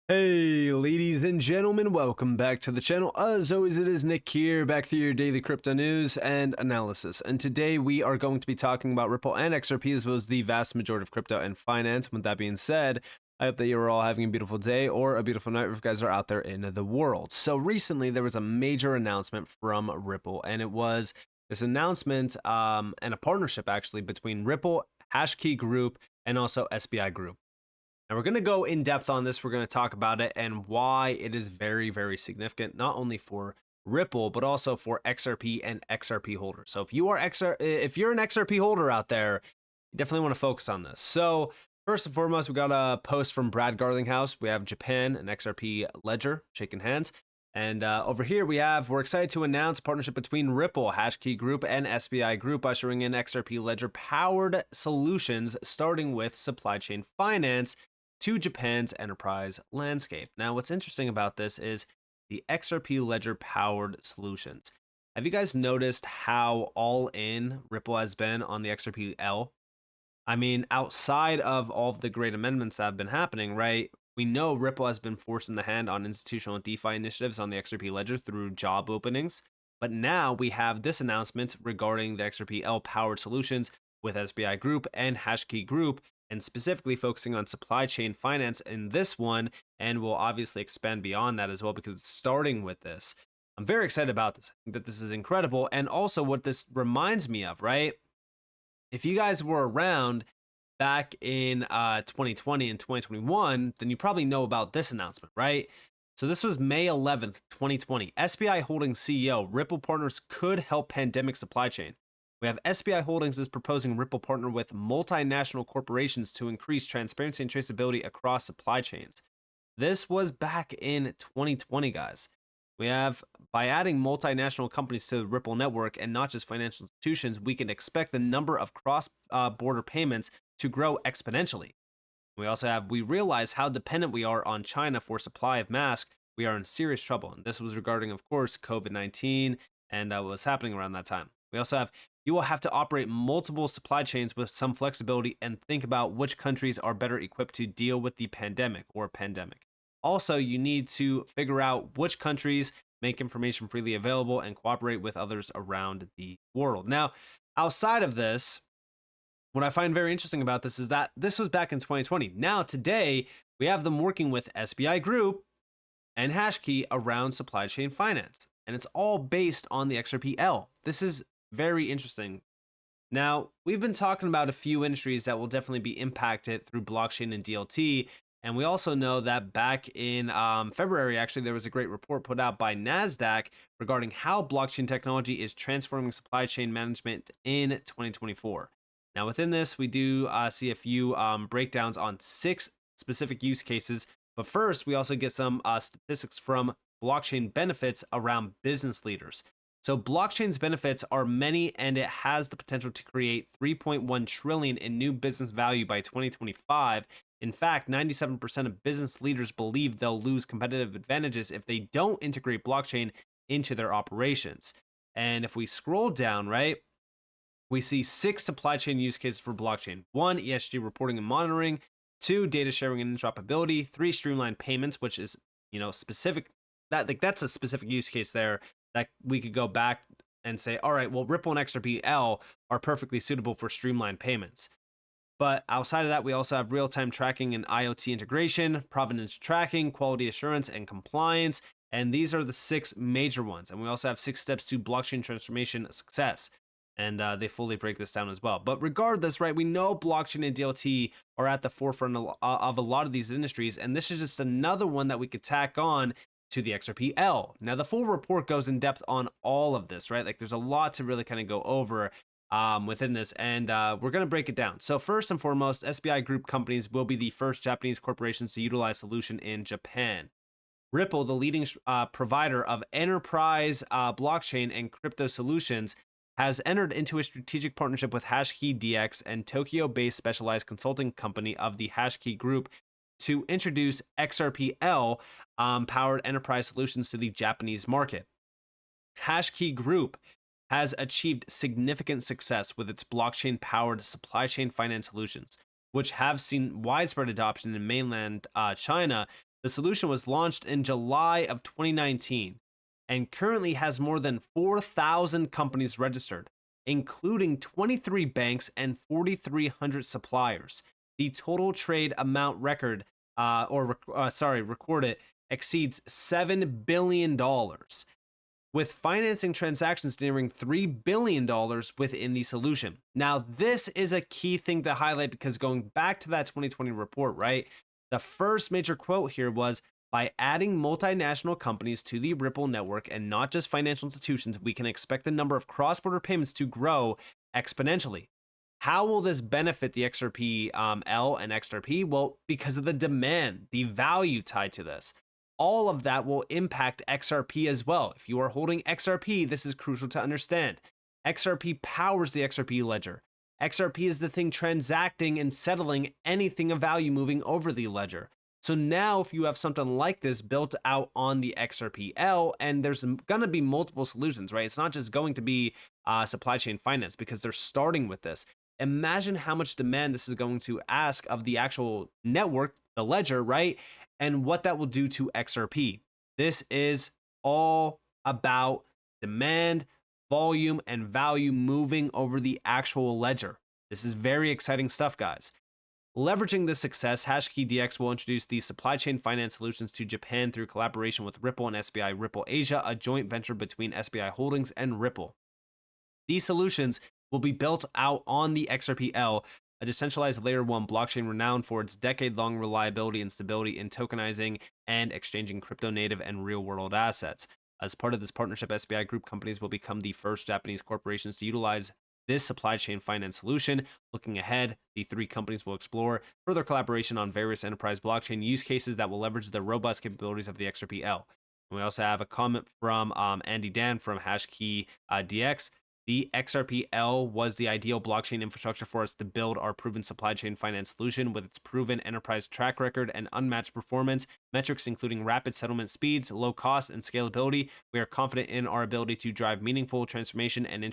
Hey, ladies and gentlemen, welcome back to the channel. As always, it is Nick here, back to your daily crypto news and analysis. And today we are going to be talking about Ripple and XRP, as well as the vast majority of crypto and finance. With that being said, I hope that you're all having a beautiful day or a beautiful night if you guys are out there in the world. So recently there was a major announcement from Ripple, and it was this announcement and a partnership actually between Ripple-Hashkey Group and also SBI Group. Now, we're going to go in depth on this. We're going to talk about it and why it is very, very significant, not only for Ripple, but also for XRP and XRP holders. So if you are if you're an XRP holder out there, you definitely want to focus on this. So first and foremost, we got a post from Brad Garlinghouse. We have Japan and XRP Ledger shaking hands. And over here we're excited to announce a partnership between Ripple-Hashkey Group and SBI Group, ushering in XRP Ledger powered solutions, starting with supply chain finance to Japan's enterprise landscape. Now, what's interesting about this is the XRP Ledger powered solutions. Have you guys noticed how all in Ripple has been on the XRPL? I mean, outside of all of the great amendments that have been happening, right? We know Ripple has been forcing the hand on institutional DeFi initiatives on the XRP Ledger through job openings. But now we have this announcement regarding the XRPL powered solutions with SBI Group and Hashkey Group, and specifically focusing on supply chain finance in this one, and we'll obviously expand beyond that as well because it's starting with this. I'm very excited about this. I think that this is incredible, and also what this reminds me of, right? If you guys were around back in 2020 and 2021, then you probably know about this announcement, right? So this was May 11th, 2020. SBI Holdings CEO, Ripple Partners could help pandemic supply chain. We have SBI Holdings is proposing Ripple partner with multinational corporations to increase transparency and traceability across supply chains. This was back in 2020, guys. We have, by adding multinational companies to the Ripple network and not just financial institutions, we can expect the number of cross-border payments to grow exponentially. We realize how dependent we are on China for supply of masks. We are in serious trouble. And this was regarding, of course, COVID-19 and what was happening around that time. We also have, you will have to operate multiple supply chains with some flexibility and think about which countries are better equipped to deal with the pandemic or pandemic. Also, you need to figure out which countries make information freely available and cooperate with others around the world. Now, outside of this, what I find very interesting about this is that this was back in 2020. Now, today, we have them working with SBI Group and Hashkey around supply chain finance. And it's all based on the XRPL. This is very interesting. Now, we've been talking about a few industries that will definitely be impacted through blockchain and DLT. And we also know that back in February, actually, there was a great report put out by NASDAQ regarding how blockchain technology is transforming supply chain management in 2024. Now, within this, we do see a few breakdowns on 6 specific use cases. But first, we also get some statistics from blockchain benefits around business leaders. So blockchain's benefits are many, and it has the potential to create 3.1 trillion in new business value by 2025. In fact, 97% of business leaders believe they'll lose competitive advantages if they don't integrate blockchain into their operations. And if we scroll down, right, we see 6 supply chain use cases for blockchain. 1, ESG reporting and monitoring. 2, data sharing and interoperability. 3, streamlined payments, which is, specific. That's a specific use case there that we could go back and say, all right, well, Ripple and XRPL are perfectly suitable for streamlined payments. But outside of that, we also have real-time tracking and IoT integration, provenance tracking, quality assurance, and compliance. And these are the 6 major ones. And we also have 6 steps to blockchain transformation success. And they fully break this down as well. But regardless, right, we know blockchain and DLT are at the forefront of a lot of these industries. And this is just another one that we could tack on to the XRPL. Now, the full report goes in depth on all of this, right? Like, there's a lot to really kind of go over within this, and we're going to break it down. So first and foremost, SBI Group companies will be the first Japanese corporations to utilize solution in Japan. Ripple, the leading provider of enterprise blockchain and crypto solutions, has entered into a strategic partnership with Hashkey DX and Tokyo-based specialized consulting company of the Hashkey Group to introduce XRPL powered enterprise solutions to the Japanese market. Hashkey Group has achieved significant success with its blockchain powered supply chain finance solutions, which have seen widespread adoption in mainland China, The solution was launched in July of 2019 and currently has more than 4,000 companies registered, including 23 banks and 4,300 suppliers. The total trade amount recorded exceeds $7 billion, with financing transactions nearing $3 billion within the solution. Now, this is a key thing to highlight because going back to that 2020 report, right? The first major quote here was, by adding multinational companies to the Ripple network and not just financial institutions, we can expect the number of cross-border payments to grow exponentially. How will this benefit the XRPL and XRP? Well, because of the demand, the value tied to this. All of that will impact XRP as well. If you are holding XRP, this is crucial to understand. XRP powers the XRP Ledger. XRP is the thing transacting and settling anything of value moving over the ledger. So now if you have something like this built out on the XRPL, and there's going to be multiple solutions, right? It's not just going to be supply chain finance because they're starting with this. Imagine how much demand this is going to ask of the actual network, the ledger, right? And what that will do to XRP. This is all about demand, volume, and value moving over the actual ledger. This is very exciting stuff, guys. Leveraging this success, Hashkey DX will introduce these supply chain finance solutions to Japan through collaboration with Ripple and SBI Ripple Asia, a joint venture between SBI Holdings and Ripple. These solutions will be built out on the XRPL, a decentralized layer 1 blockchain renowned for its decade-long reliability and stability in tokenizing and exchanging crypto-native and real-world assets. As part of this partnership, SBI Group companies will become the first Japanese corporations to utilize this supply chain finance solution. Looking ahead, the three companies will explore further collaboration on various enterprise blockchain use cases that will leverage the robust capabilities of the XRPL. And we also have a comment from Andy Dan from Hashkey DX. The XRPL was the ideal blockchain infrastructure for us to build our proven supply chain finance solution. With its proven enterprise track record and unmatched performance metrics, including rapid settlement speeds, low cost, and scalability, we are confident in our ability to drive meaningful transformation and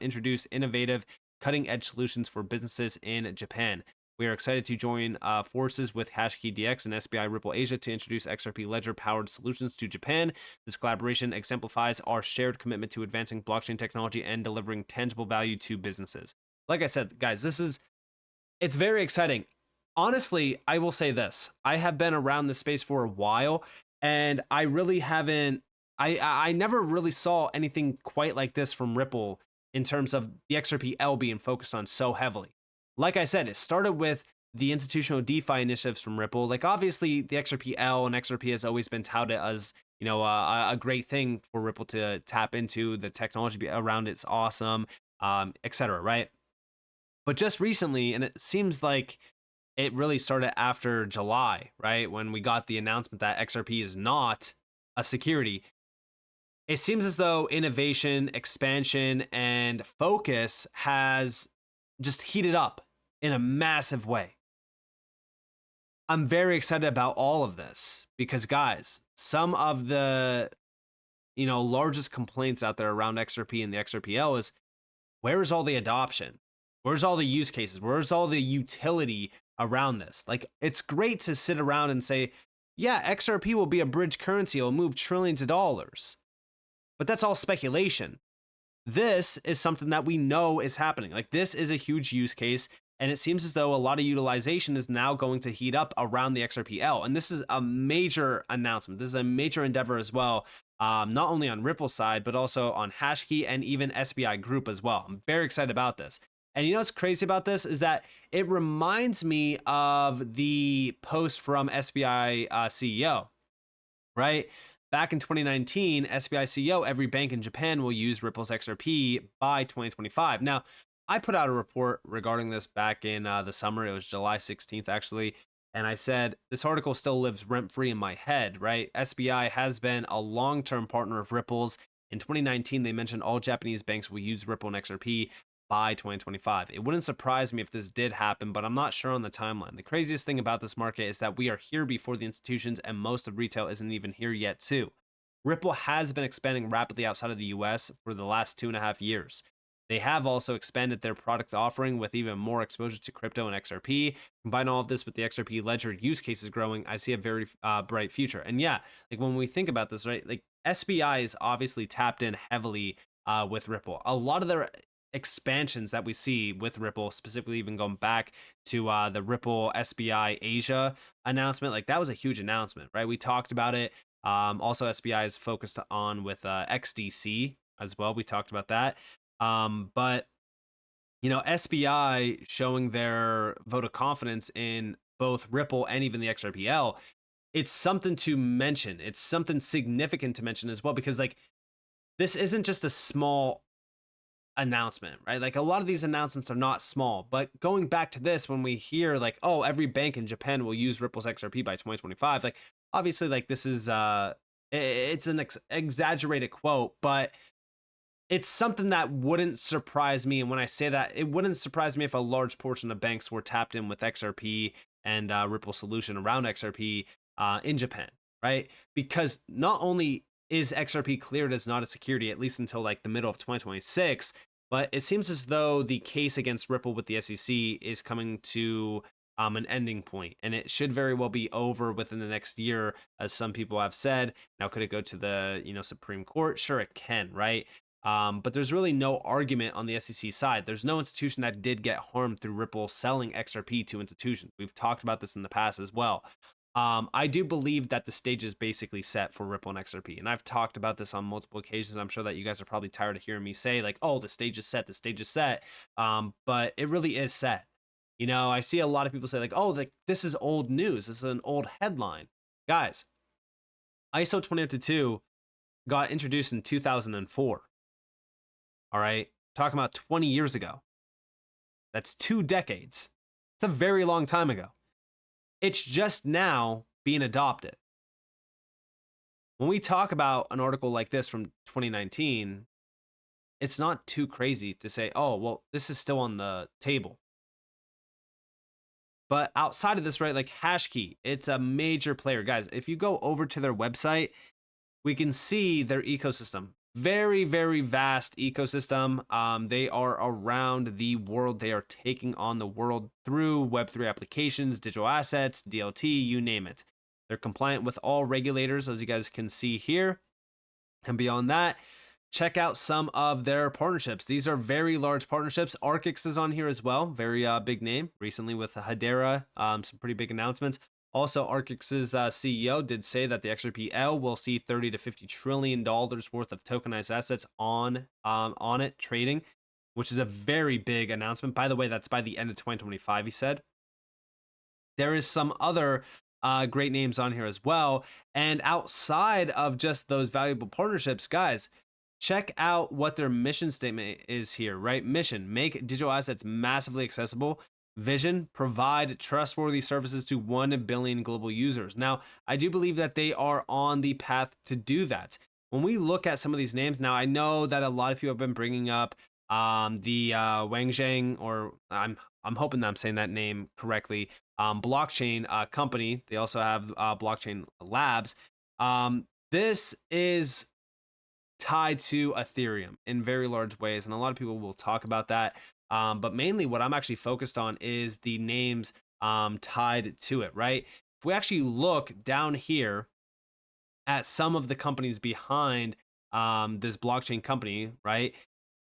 introduce innovative, cutting-edge solutions for businesses in Japan. We are excited to join forces with Hashkey DX and SBI Ripple Asia to introduce XRP Ledger-powered solutions to Japan. This collaboration exemplifies our shared commitment to advancing blockchain technology and delivering tangible value to businesses. Like I said, guys, it's very exciting. Honestly, I will say this. I have been around this space for a while, and I really haven't, I never really saw anything quite like this from Ripple in terms of the XRPL being focused on so heavily. Like I said, it started with the institutional DeFi initiatives from Ripple. Like, obviously, the XRPL and XRP has always been touted as, you know, a great thing for Ripple to tap into. The technology around it's awesome, etc. Right? But just recently, and it seems like it really started after July, right, when we got the announcement that XRP is not a security. It seems as though innovation, expansion, and focus has just heated up in a massive way. I'm very excited about all of this because, guys, some of the largest complaints out there around XRP and the XRPL is, where is all the adoption? Where's all the use cases? Where's all the utility around this? Like, it's great to sit around and say, yeah, XRP will be a bridge currency, it'll move trillions of dollars. But that's all speculation. This is something that we know is happening. Like, this is a huge use case, and it seems as though a lot of utilization is now going to heat up around the XRPL. And this is a major announcement. This is a major endeavor as well, not only on Ripple's side, but also on Hashkey and even SBI Group as well. I'm very excited about this. And you know what's crazy about this is that it reminds me of the post from SBI CEO, right? Back in 2019, SBI CEO, every bank in Japan will use Ripple's XRP by 2025. Now, I put out a report regarding this back in the summer. It was July 16th, actually. And I said, this article still lives rent-free in my head, right? SBI has been a long-term partner of Ripple's. In 2019, they mentioned all Japanese banks will use Ripple and XRP by 2025. It wouldn't surprise me if this did happen, but I'm not sure on the timeline. The craziest thing about this market is that we are here before the institutions, and most of retail isn't even here yet too. Ripple has been expanding rapidly outside of the US for the last 2.5 years. They have also expanded their product offering with even more exposure to crypto and XRP. Combine all of this with the XRP Ledger use cases growing, I see a very bright future. And yeah, like when we think about this, right, like SBI is obviously tapped in heavily with Ripple. A lot of their expansions that we see with Ripple, specifically even going back to the Ripple-SBI Asia announcement, like that was a huge announcement, right? We talked about it. Also, SBI is focused on with XDC as well. We talked about that. But you know, SBI showing their vote of confidence in both Ripple and even the XRPL, it's something to mention. It's something significant to mention as well, because like this isn't just a small announcement, right? Like a lot of these announcements are not small, but going back to this, when we hear like, oh, every bank in Japan will use Ripple's XRP by 2025, like obviously like this is it's an exaggerated quote, but it's something that wouldn't surprise me. And when I say that, it wouldn't surprise me if a large portion of banks were tapped in with XRP and Ripple solution around XRP in Japan, right? Because not only is XRP cleared as not a security, at least until like the middle of 2026, but it seems as though the case against Ripple with the SEC is coming to an ending point, and it should very well be over within the next year, as some people have said. Now, could it go to the Supreme Court? Sure, it can, right? But there's really no argument on the SEC side. There's no institution that did get harmed through Ripple selling XRP to institutions. We've talked about this in the past as well. I do believe that the stage is basically set for Ripple and XRP. And I've talked about this on multiple occasions. I'm sure that you guys are probably tired of hearing me say like, oh, the stage is set, the stage is set. But it really is set. You know, I see a lot of people say like, oh, this is old news. This is an old headline. Guys, ISO 2022 got introduced in 2004. All right, talking about 20 years ago. That's 2 decades. It's a very long time ago. It's just now being adopted. When we talk about an article like this from 2019, it's not too crazy to say, oh, well, this is still on the table. But outside of this, right, like Hashkey, it's a major player. Guys, if you go over to their website, we can see their ecosystem. Very, very vast ecosystem. They are around the world. They are taking on the world through Web3 applications, digital assets, DLT, you name it. They're compliant with all regulators, as you guys can see here. And beyond that, check out some of their partnerships. These are very large partnerships. Arcix is on here as well. Very big name. Recently with Hedera, some pretty big announcements. Also, Arcix's CEO did say that the XRPL will see $30 to $50 trillion worth of tokenized assets on it trading, which is a very big announcement. By the way, that's by the end of 2025, he said. There is some other great names on here as well. And outside of just those valuable partnerships, guys, check out what their mission statement is here, right? Mission, make digital assets massively accessible. Vision, provide trustworthy services to 1 billion global users. Now, I do believe that they are on the path to do that. When we look at some of these names, now I know that a lot of people have been bringing up the Wang Zhang, or I'm hoping that I'm saying that name correctly, blockchain company. They also have blockchain labs. This is tied to Ethereum in very large ways, and a lot of people will talk about that. But mainly what I'm actually focused on is the names tied to it, right? If we actually look down here at some of the companies behind this blockchain company, right?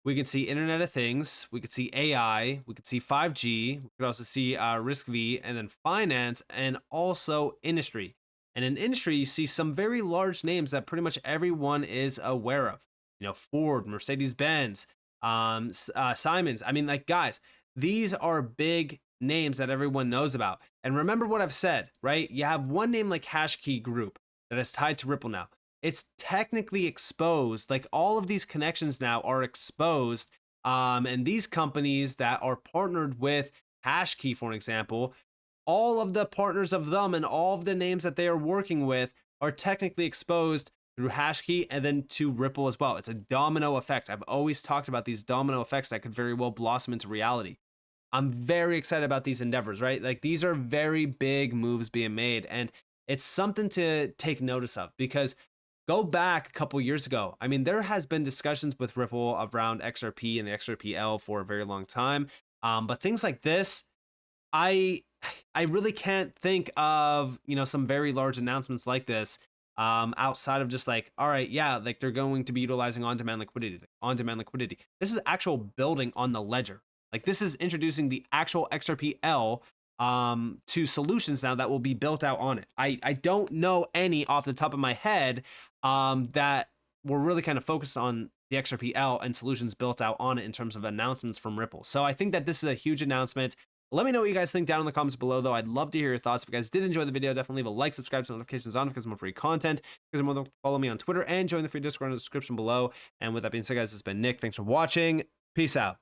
We can see Internet of Things, we could see AI, we could see 5G, we could also see risk-V, and then finance, and also industry. And in industry, you see some very large names that pretty much everyone is aware of. You know, Ford, Mercedes-Benz, Simons. I mean, like, guys, these are big names that everyone knows about. And remember what I've said, right? You have one name like Hashkey Group that is tied to Ripple now. It's technically exposed. Like, all of these connections now are exposed. And these companies that are partnered with Hashkey, for example, all of the partners of them and all of the names that they are working with are technically exposed through Hashkey and then to Ripple as well. It's a domino effect. I've always talked about these domino effects that could very well blossom into reality. I'm very excited about these endeavors, right? Like, these are very big moves being made, and it's something to take notice of, because go back a couple years ago. I mean, there has been discussions with Ripple around XRP and the XRPL for a very long time. But things like this, I really can't think of, you know, some very large announcements like this outside of just like, all right, yeah, like they're going to be utilizing on-demand liquidity. This is actual building on the ledger. Like this is introducing the actual XRPL to solutions now that will be built out on it. I don't know any off the top of my head that were really kind of focused on the XRPL and solutions built out on it in terms of announcements from Ripple. So I think that this is a huge announcement. Let me know what you guys think down in the comments below, though. I'd love to hear your thoughts. If you guys did enjoy the video, definitely leave a like, subscribe, so notifications on because more free content. Because more, follow me on Twitter and join the free Discord in the description below. And with that being said, guys, this has been Nick. Thanks for watching. Peace out.